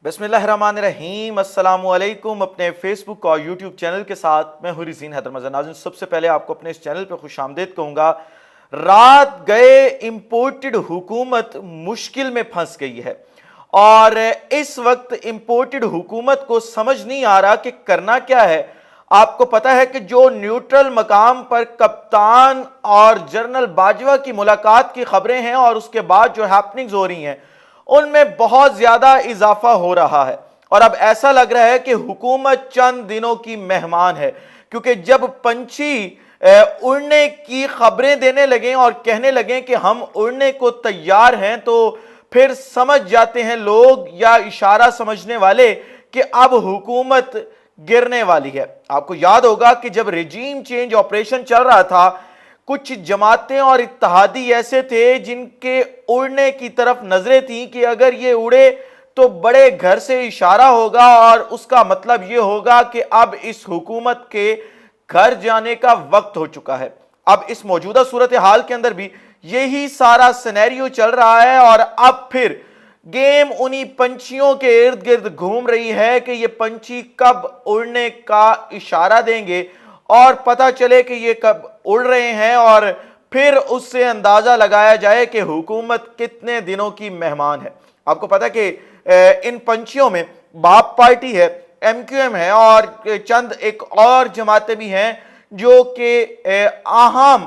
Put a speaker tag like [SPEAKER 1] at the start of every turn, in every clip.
[SPEAKER 1] بسم اللہ الرحمن الرحیم، السلام علیکم۔ اپنے فیس بک اور یوٹیوب چینل کے ساتھ میں حوری زین حیدر مزار۔ ناظرین، سب سے پہلے آپ کو اپنے اس چینل پہ خوش آمدید کہوں گا۔ رات گئے امپورٹڈ حکومت مشکل میں پھنس گئی ہے اور اس وقت امپورٹڈ حکومت کو سمجھ نہیں آ رہا کہ کرنا کیا ہے۔ آپ کو پتا ہے کہ جو نیوٹرل مقام پر کپتان اور جنرل باجوہ کی ملاقات کی خبریں ہیں اور اس کے بعد جو ہیپننگز ہو رہی ہیں ان میں بہت زیادہ اضافہ ہو رہا ہے، اور اب ایسا لگ رہا ہے کہ حکومت چند دنوں کی مہمان ہے، کیونکہ جب پنچھی اڑنے کی خبریں دینے لگیں اور کہنے لگیں کہ ہم اڑنے کو تیار ہیں، تو پھر سمجھ جاتے ہیں لوگ یا اشارہ سمجھنے والے کہ اب حکومت گرنے والی ہے۔ آپ کو یاد ہوگا کہ جب ریجیم چینج آپریشن چل رہا تھا، کچھ جماعتیں اور اتحادی ایسے تھے جن کے اڑنے کی طرف نظریں تھیں کہ اگر یہ اڑے تو بڑے گھر سے اشارہ ہوگا اور اس کا مطلب یہ ہوگا کہ اب اس حکومت کے گھر جانے کا وقت ہو چکا ہے۔ اب اس موجودہ صورتحال کے اندر بھی یہی سارا سینیریو چل رہا ہے، اور اب پھر گیم انہی پنچھیوں کے ارد گرد گھوم رہی ہے کہ یہ پنچھی کب اڑنے کا اشارہ دیں گے اور پتہ چلے کہ یہ کب اڑ رہے ہیں، اور پھر اس سے اندازہ لگایا جائے کہ حکومت کتنے دنوں کی مہمان ہے۔ آپ کو پتا کہ ان پنچھیوں میں باپ پارٹی ہے، ایم کیو ایم ہے، اور چند ایک اور جماعتیں بھی ہیں جو کہ اہم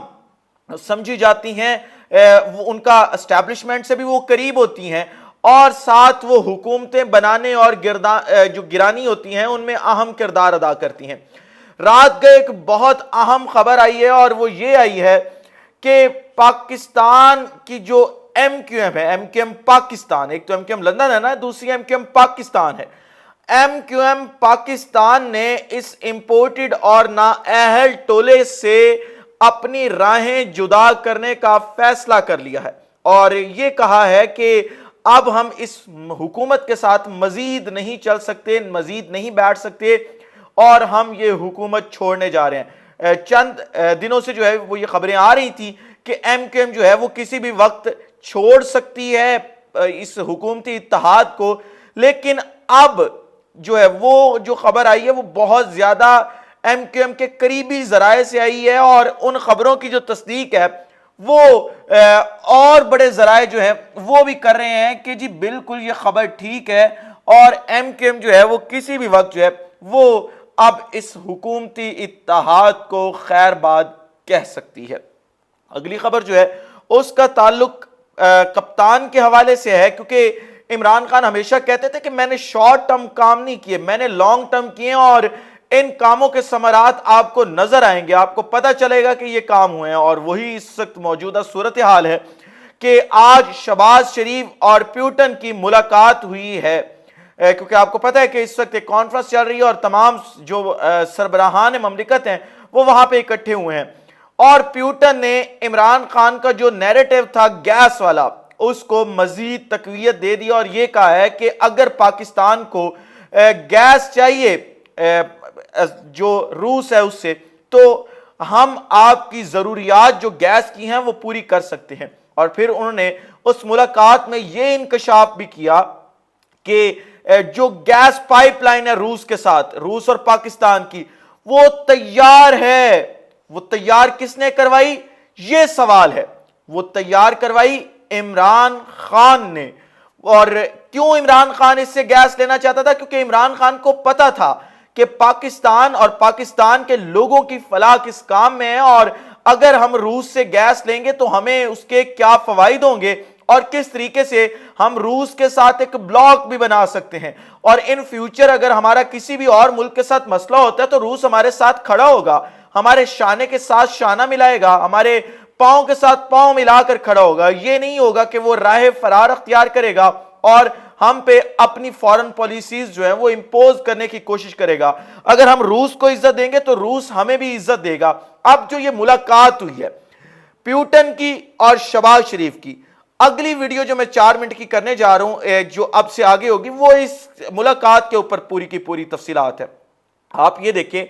[SPEAKER 1] سمجھی جاتی ہیں، ان کا اسٹیبلشمنٹ سے بھی وہ قریب ہوتی ہیں، اور ساتھ وہ حکومتیں بنانے اور جو گرانی ہوتی ہیں ان میں اہم کردار ادا کرتی ہیں۔ رات گئے ایک بہت اہم خبر آئی ہے، اور وہ یہ آئی ہے کہ پاکستان کی جو ایم کیو ایم ہے، ایم کیو ایم پاکستان، ایک تو ایم کیو ایم لندن ہے نا، دوسری ایم کیو ایم پاکستان ہے۔ ایم کیو ایم پاکستان نے اس امپورٹڈ اور نااہل ٹولے سے اپنی راہیں جدا کرنے کا فیصلہ کر لیا ہے، اور یہ کہا ہے کہ اب ہم اس حکومت کے ساتھ مزید نہیں چل سکتے، مزید نہیں بیٹھ سکتے، اور ہم یہ حکومت چھوڑنے جا رہے ہیں۔ چند دنوں سے جو ہے وہ یہ خبریں آ رہی تھیں کہ ایم کیو ایم جو ہے وہ کسی بھی وقت چھوڑ سکتی ہے اس حکومتی اتحاد کو، لیکن اب جو ہے وہ جو خبر آئی ہے وہ بہت زیادہ ایم کیو ایم کے قریبی ذرائع سے آئی ہے، اور ان خبروں کی جو تصدیق ہے وہ اور بڑے ذرائع جو ہیں وہ بھی کر رہے ہیں کہ جی بالکل یہ خبر ٹھیک ہے، اور ایم کیو ایم جو ہے وہ کسی بھی وقت جو ہے وہ اب اس حکومتی اتحاد کو خیر باد کہہ سکتی ہے۔ اگلی خبر جو ہے اس کا تعلق کپتان کے حوالے سے ہے، کیونکہ عمران خان ہمیشہ کہتے تھے کہ میں نے شارٹ ٹرم کام نہیں کیے، میں نے لانگ ٹرم کیے، اور ان کاموں کے ثمرات آپ کو نظر آئیں گے، آپ کو پتہ چلے گا کہ یہ کام ہوئے ہیں۔ اور وہی اس وقت موجودہ صورتحال ہے کہ آج شہباز شریف اور پیوٹن کی ملاقات ہوئی ہے، کیونکہ آپ کو پتہ ہے کہ اس وقت ایک کانفرنس چل رہی ہے اور تمام جو سربراہان مملکت ہیں وہ وہاں پہ اکٹھے ہوئے ہیں، اور پیوٹن نے عمران خان کا جو نیریٹو تھا گیس والا اس کو مزید تقویت دے دی، اور یہ کہا ہے کہ اگر پاکستان کو گیس چاہیے جو روس ہے اس سے، تو ہم آپ کی ضروریات جو گیس کی ہیں وہ پوری کر سکتے ہیں۔ اور پھر انہوں نے اس ملاقات میں یہ انکشاف بھی کیا کہ جو گیس پائپ لائن ہے روس کے ساتھ، روس اور پاکستان کی، وہ تیار ہے۔ وہ تیار کس نے کروائی؟ یہ سوال ہے۔ وہ تیار کروائی عمران خان نے۔ اور کیوں عمران خان اس سے گیس لینا چاہتا تھا؟ کیونکہ عمران خان کو پتا تھا کہ پاکستان اور پاکستان کے لوگوں کی فلاح کس کام میں ہے، اور اگر ہم روس سے گیس لیں گے تو ہمیں اس کے کیا فوائد ہوں گے، اور کس طریقے سے ہم روس کے ساتھ ایک بلاک بھی بنا سکتے ہیں، اور ان فیوچر اگر ہمارا کسی بھی اور ملک کے ساتھ مسئلہ ہوتا ہے تو روس ہمارے ساتھ کھڑا ہوگا، ہمارے شانے کے ساتھ شانہ ملائے گا، ہمارے پاؤں کے ساتھ پاؤں ملا کر کھڑا ہوگا۔ یہ نہیں ہوگا کہ وہ راہ فرار اختیار کرے گا اور ہم پہ اپنی فورن پالیسیز جو ہیں وہ امپوز کرنے کی کوشش کرے گا۔ اگر ہم روس کو عزت دیں گے تو روس ہمیں بھی عزت دے گا۔ اب جو یہ ملاقات ہوئی ہے پیوٹن کی اور شہباز شریف کی، اگلی ویڈیو جو میں 4 منٹ کی کرنے جا رہا ہوں جو اب سے آگے ہوگی، وہ اس ملاقات کے اوپر پوری کی پوری تفصیلات ہے۔ آپ یہ دیکھیں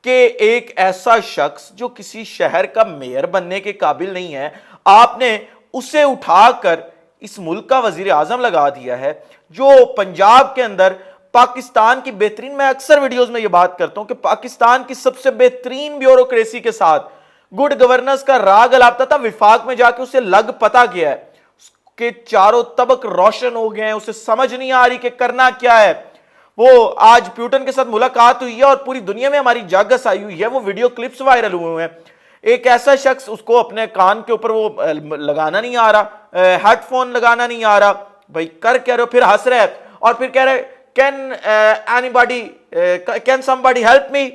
[SPEAKER 1] کہ ایک ایسا شخص جو کسی شہر کا میئر بننے کے قابل نہیں ہے، آپ نے اسے اٹھا کر اس ملک کا وزیر اعظم لگا دیا ہے جو پنجاب کے اندر پاکستان کی بہترین، میں اکثر ویڈیوز میں یہ بات کرتا ہوں کہ پاکستان کی سب سے بہترین بیوروکریسی کے ساتھ گڈ گورننس کا راگ الاپتا تھا، وفاق میں جا کے اسے لگ پتا گیا ہے کہ چاروں طبق روشن ہو گئے ہیں، اسے سمجھ نہیں آ رہی کہ کرنا کیا ہے۔ وہ آج پیوٹن کے ساتھ ملاقات ہوئی ہے اور پوری دنیا میں ہماری جاگس آئی ہوئی ہے، وہ ویڈیو کلپس وائرل ہوئے ہیں۔ ایک ایسا شخص، اس کو اپنے کان کے اوپر وہ لگانا نہیں آ رہا، ہیڈ فون لگانا نہیں آ رہا، بھائی کر کہہ رہے ہو، پھر ہنس رہے ہیں اور پھر کہہ رہے کین somebody help me؟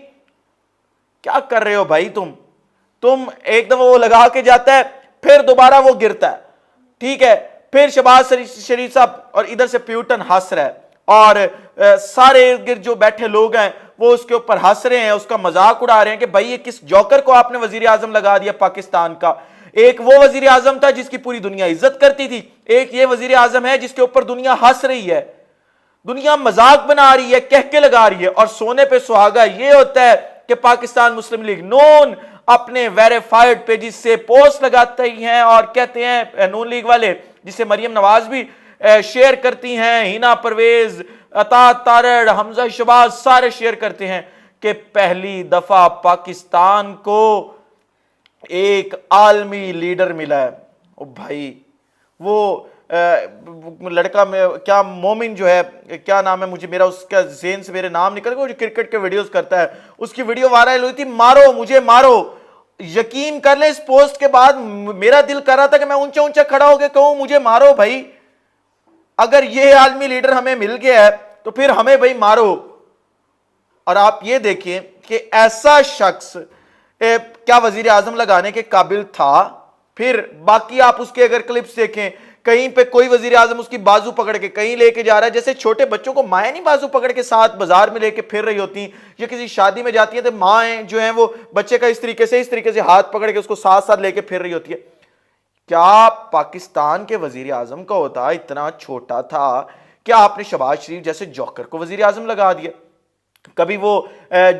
[SPEAKER 1] کیا کر رہے ہو بھائی تم ایک دفعہ وہ لگا کے جاتا ہے، پھر دوبارہ وہ گرتا ہے، ٹھیک ہے، پھر شہباز شریف صاحب اور ادھر سے پیوٹن ہنس رہا ہے اور سارے ارد گرد جو بیٹھے لوگ ہیں وہ اس کے اوپر ہنس رہے ہیں، اس کا مذاق اڑا رہے ہیں کہ بھائی یہ کس جوکر کو آپ نے وزیر اعظم لگا دیا پاکستان کا۔ ایک وہ وزیر اعظم تھا جس کی پوری دنیا عزت کرتی تھی، ایک یہ وزیر اعظم ہے جس کے اوپر دنیا ہنس رہی ہے، دنیا مذاق بنا رہی ہے، کہہ کے لگا رہی ہے۔ اور سونے پہ سہاگا یہ ہوتا ہے کہ پاکستان مسلم لیگ نون اپنے ویریفائیڈ پیجز سے پوسٹ لگاتے ہی ہیں اور کہتے ہیں، نون لیگ والے جسے مریم نواز بھی شیئر کرتی ہیں، ہینا پرویز، عطا تارڑ، حمزہ شہباز، سارے شیئر کرتے ہیں کہ پہلی دفعہ پاکستان کو ایک عالمی لیڈر ملا ہے۔ او بھائی وہ لڑکا میں کیا مومن جو ہے، کیا نام ہے، مجھے میرا اس کا ذہن سے میرے نام نکل گیا، جو کرکٹ کے ویڈیوز کرتا ہے، اس کی ویڈیو وائرل ہوئی تھی، مارو مجھے مارو۔ یقین کر لیں اس پوسٹ کے بعد میرا دل کر رہا تھا کہ میں اونچا اونچا کھڑا ہو کے کہوں مجھے مارو بھائی، اگر یہ عالمی لیڈر ہمیں مل گیا ہے تو پھر ہمیں بھائی مارو۔ اور آپ یہ دیکھیں کہ ایسا شخص کیا وزیر اعظم لگانے کے قابل تھا؟ پھر باقی آپ اس کے اگر کلپس دیکھیں، کہیں پہ کوئی وزیر اعظم اس کی بازو پکڑ کے کہیں لے کے جا رہا ہے، جیسے چھوٹے بچوں کو مائیں نہیں بازو پکڑ کے ساتھ بازار میں لے کے پھر رہی ہوتی ہیں، یا کسی شادی میں جاتی ہیں تو مائیں جو ہیں وہ بچے کا اس طریقے سے ہاتھ پکڑ کے اس کو ساتھ ساتھ لے کے پھر رہی ہوتی ہے۔ کیا پاکستان کے وزیر اعظم کا ہوتا اتنا چھوٹا تھا کہ آپ نے شہباز شریف جیسے جوکر کو وزیر اعظم لگا دیا؟ کبھی وہ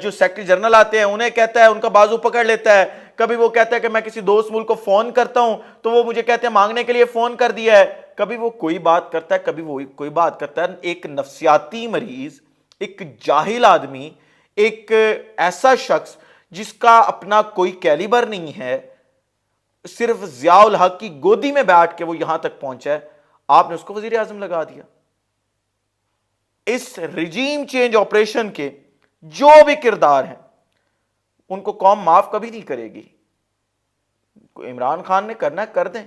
[SPEAKER 1] جو سیکرٹری جنرل آتے ہیں انہیں کہتا ہے، ان کا بازو پکڑ لیتا ہے، کبھی وہ کہتا ہے کہ میں کسی دوست ملک کو فون کرتا ہوں تو وہ مجھے کہتے ہیں مانگنے کے لیے فون کر دیا ہے، کبھی وہ کوئی بات کرتا ہے، کبھی وہ کوئی بات کرتا ہے۔ ایک نفسیاتی مریض، ایک جاہل آدمی، ایک ایسا شخص جس کا اپنا کوئی کیلیبر نہیں ہے، صرف ضیاء الحق کی گودی میں بیٹھ کے وہ یہاں تک پہنچا ہے، آپ نے اس کو وزیر اعظم لگا دیا۔ اس رجیم چینج آپریشن کے جو بھی کردار ہیں ان کو قوم معاف کبھی نہیں کرے گی۔ عمران خان نے کرنا ہے کر دیں،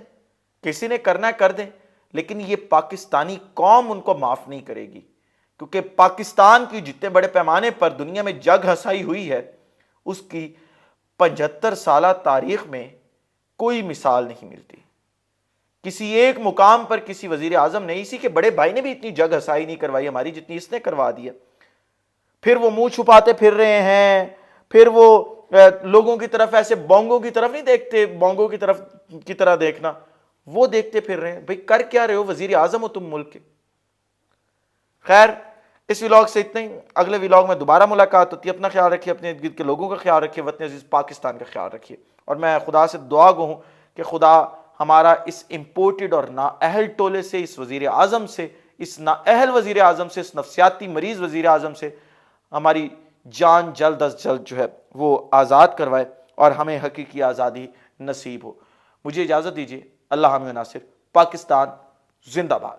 [SPEAKER 1] کسی نے کرنا ہے کر دیں، لیکن یہ پاکستانی قوم ان کو معاف نہیں کرے گی، کیونکہ پاکستان کی جتنے بڑے پیمانے پر دنیا میں جگ ہسائی ہوئی ہے اس کی 75 سالہ تاریخ میں کوئی مثال نہیں ملتی۔ کسی ایک مقام پر کسی وزیر اعظم نے، اسی کے بڑے بھائی نے بھی اتنی جگ ہسائی نہیں کروائی ہماری جتنی اس نے کروا دی ہے۔ پھر وہ منہ چھپاتے پھر رہے ہیں، پھر وہ لوگوں کی طرف ایسے بونگوں کی طرف نہیں دیکھتے، بونگوں کی طرف کی طرح دیکھنا، وہ دیکھتے پھر رہے ہیں۔ بھئی کر کیا رہے ہو؟ وزیر اعظم ہو تم ملک کے۔ خیر، اس ویلاگ سے اتنا ہی، اگلے ویلاگ میں دوبارہ ملاقات ہوتی ہے۔ اپنا خیال رکھیے، اپنے ارد گرد کے لوگوں کا خیال رکھیے، وطن عزیز پاکستان کا خیال رکھیے، اور میں خدا سے دعا گو ہوں کہ خدا ہمارا اس امپورٹڈ اور نااہل ٹولے سے، اس وزیر اعظم سے، اس نااہل وزیر اعظم سے، اس نفسیاتی مریض وزیر اعظم سے ہماری جان جلد از جلد جو ہے وہ آزاد کروائے اور ہمیں حقیقی آزادی نصیب ہو۔ مجھے اجازت دیجیے، اللہ حامی و ناصر، پاکستان زندہ باد۔